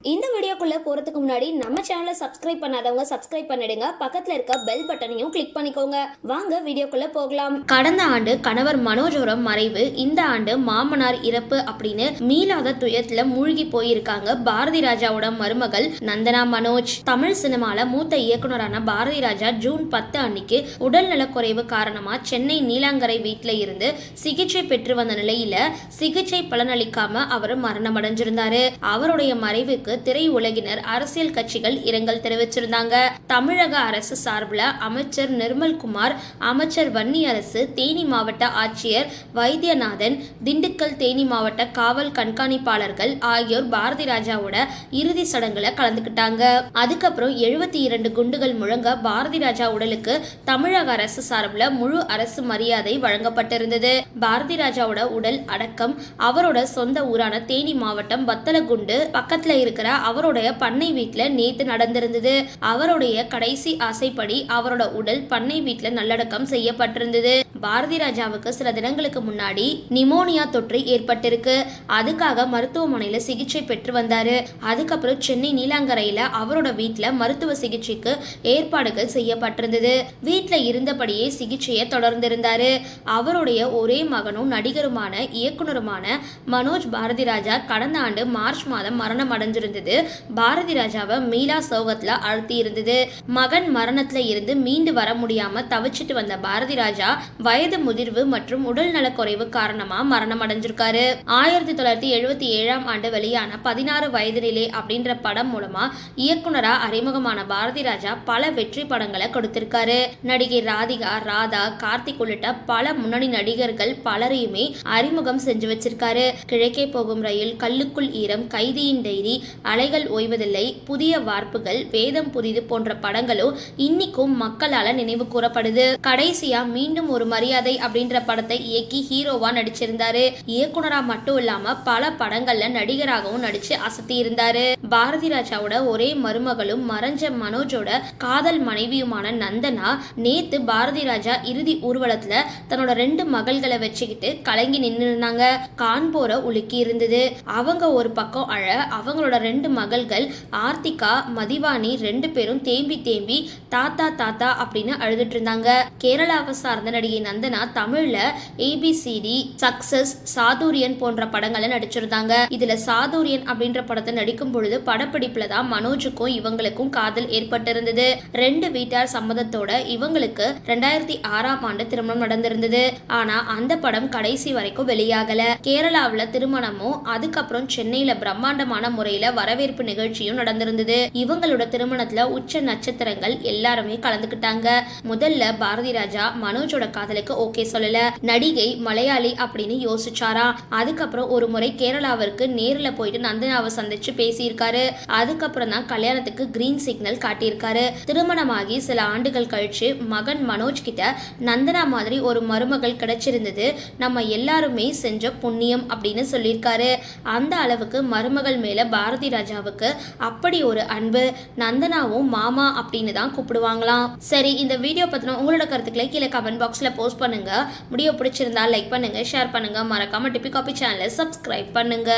இந்த வீடியோக்குள்ள போறதுக்கு முன்னாடி நம்ம சேனலை சப்ஸ்கிரைப் பண்ணாதவங்க சப்ஸ்கிரைப் பண்ணிடுங்க, பக்கத்துல இருக்க பெல் பட்டனையும் கிளிக் பண்ணிக்கோங்க. வாங்க வீடியோக்குள்ள போகலாம். கடந்த ஆண்டு கணவர் மனோஜோட மறைவு, இந்த ஆண்டு மாமனார் இறப்பு அப்படின்னு மீளாத துயரத்துல மூழ்கி போயிருக்காங்க பாரதி ராஜாவோட மருமகள் நந்தனா மனோஜ். தமிழ் சினிமால மூத்த இயக்குனரான பாரதி ராஜா ஜூன் 10 அன்னைக்கு உடல் நலக்குறைவு காரணமா சென்னை நீலாங்கரை வீட்டுல இருந்து சிகிச்சை பெற்று வந்த நிலையில சிகிச்சை பலனளிக்காம அவர் மரணம் அடைஞ்சிருந்தாரு. அவருடைய மறைவுக்கு திரையுலகினர், அரசியல் கட்சிகள் இரங்கல் தெரிவிச்சிருந்தாங்க. தமிழக அரசு சார்பில் அமைச்சர் நிர்மல்குமார், அமைச்சர் வன்னியரசு, தேனி மாவட்ட ஆட்சியர் வைத்தியநாதன், திண்டுக்கல் தேனி மாவட்ட காவல் கண்காணிப்பாளர்கள் ஆகியோர் பாரதி ராஜாவோட இறுதி சடங்குல கலந்துக்கிட்டாங்க. அதுக்கப்புறம் 72 குண்டுகள் முழங்க பாரதி ராஜா உடலுக்கு தமிழக அரசு சார்பில் முழு அரசு மரியாதை வழங்கப்பட்டிருந்தது. பாரதி ராஜாவோட உடல் அடக்கம் அவரோட சொந்த ஊரான தேனி மாவட்டம் வத்தலகுண்டு பக்கத்துல இருக்கிற அவருடைய பண்ணை வீட்டுல நேத்து நடந்திருந்தது. அவருடைய கடைசி ஆசைப்படி அவரோட உடல் பண்ணை வீட்டுல நல்லடக்கம் செய்யப்பட்டிருந்தது. பாரதி ராஜாவுக்கு சில தினங்களுக்கு முன்னாடி நிமோனியா தொற்று ஏற்பட்டிருக்கு. அதுக்காக மருத்துவமனையில சிகிச்சை பெற்று வந்தாரு. அதுக்கப்புறம் சென்னை நீலாங்கரையில அவரோட வீட்டுல மருத்துவ சிகிச்சைக்கு ஏற்பாடுகள் செய்யப்பட்டிருந்தது. வீட்டுல இருந்தபடியே சிகிச்சையை தொடர்ந்திருந்தாரு. அவருடைய ஒரே மகனும் நடிகருமான இயக்குனருமான மனோஜ் பாரதி ராஜா கடந்த ஆண்டு மார்ச் மாதம் மரணம் அடைஞ்சிருந்தது. பாரதி ராஜாவை மீளா சோகத்துல அழுத்தி இருந்தது. மகன் மரணத்துல இருந்து மீண்டு வர முடியாம தவிச்சிட்டு வந்த பாரதி ராஜா வயது முதிர்வு மற்றும் உடல் நலக்குறைவு காரணமா மரணம் அடைஞ்சிருக்காரு. 1977 ஆண்டு வெளியான 16 வயது நிலை அப்படின்ற படம் மூலமா இயக்குனரா அறிமுகமான பாரதி ராஜா பல வெற்றி படங்களை கொடுத்திருக்காரு. நடிகை ராதிகா, ராதா, கார்த்திக் உள்ளிட்ட பல முன்னணி நடிகர்கள் பலரையுமே அறிமுகம் செஞ்சு வச்சிருக்காரு. கிழக்கே போகும் ரயில், கல்லுக்குள் ஈரம், கைதியின் டைரி, அலைகள் ஓய்வதில்லை, புதிய வார்ப்புகள், வேதம் புதிது போன்ற படங்களும் இன்னைக்கும் மக்களால நினைவு கூறப்படுது. கடைசியா மீண்டும் ஒரு மரியாதை அப்படின்ற படத்தை இயக்கி ஹீரோவா நடிச்சிருந்தாரு. இயக்குனரா மட்டும் இல்லாம பல படங்கள்ல நடிகராகவும் நடிச்சு அசத்தி இருந்தாரு. பாரதி ராஜாவோட ஒரே மருமகளும் மறைஞ்ச மனோஜோட காதல் மனைவியுமான நந்தனா நேத்து பாரதி ராஜா இறுதி ஊர்வலத்துல தன்னோட 2 மகள்களை வச்சுக்கிட்டு கலங்கி நின்று இருந்தாங்க. கான்போரை உலுக்கி இருந்தது. அவங்க ஒரு பக்கம் அழ, அவங்களோட 2 மகள்கள் ஆர்த்திகா, மதிவானி 2 பேரும் தேம்பி தேம்பி தாத்தா தாத்தா அப்படின்னு அழுதுட்டு இருந்தாங்க. கேரளாவை சார்ந்த நடிகை நந்தனா தமிழ்ல ABCD, சக்சஸ், சாதுரியன் போன்ற படங்களை நடிச்சிருந்தாங்க. இதுல சாதுரியன் அப்படின்ற படத்தை நடிக்கும் பொழுது படப்பிடிப்புல தான் மனோஜுக்கும் இவங்களுக்கும் காதல் ஏற்பட்டிருந்தது. 2 வீட்டார் சம்மதத்தோட இவங்களுக்கு 2006 ஆண்டு திருமணம் நடந்திருந்தது. ஆனா அந்த படம் கடைசி வரைக்கும் வெளியாகல. கேரளாவுல திருமணமும் அதுக்கப்புறம் சென்னையில பிரம்மாண்டமான முறையில வரவேற்பு நிகழ்ச்சியும் நடந்திருந்தது. இவங்களோட திருமணத்துல உச்ச நட்சத்திரங்கள் எல்லாருமே கலந்துக்கிட்டாங்க. முதல்ல பாரதி ராஜா மனோஜோட காதலுக்கு ஓகே சொல்லல. நடிகை மலையாளி அப்படின்னு யோசிச்சாரா. அதுக்கப்புறம் ஒரு முறை கேரளாவிற்கு நேரில் போயிட்டு நந்தனாவை சந்திச்சு பேசியிருக்காரு. அதுக்கப்புறம் தான் கல்யாணத்துக்கு கிரீன் சிக்னல் காட்டியிருக்காரு. திருமணமாகி சில ஆண்டுகள் கழிச்சு மகன் மனோஜ் கிட்ட நந்தனா மாதிரி ஒரு மருமகள் கிடைச்சிருந்தது நம்ம எல்லாருமே செஞ்ச புண்ணியம் அப்படின்னு சொல்லியிருக்காரு. அந்த அளவுக்கு மருமகள் மேல பாரதி ராஜாவுக்கு அப்படி ஒரு அன்பு. நந்தனாவும் மாமா அப்படின்னு தான் கூப்பிடுவாங்களாம். சரி, இந்த வீடியோ பத்தின உங்களோட கருத்துக்களை கீழே கமெண்ட் பாக்ஸ்ல போஸ்ட் பண்ணுங்க. வீடியோ பிடிச்சிருந்தா லைக் பண்ணுங்க, ஷேர் பண்ணுங்க, மறக்காம டிபி காபி சேனலை சப்ஸ்கிரைப் பண்ணுங்க.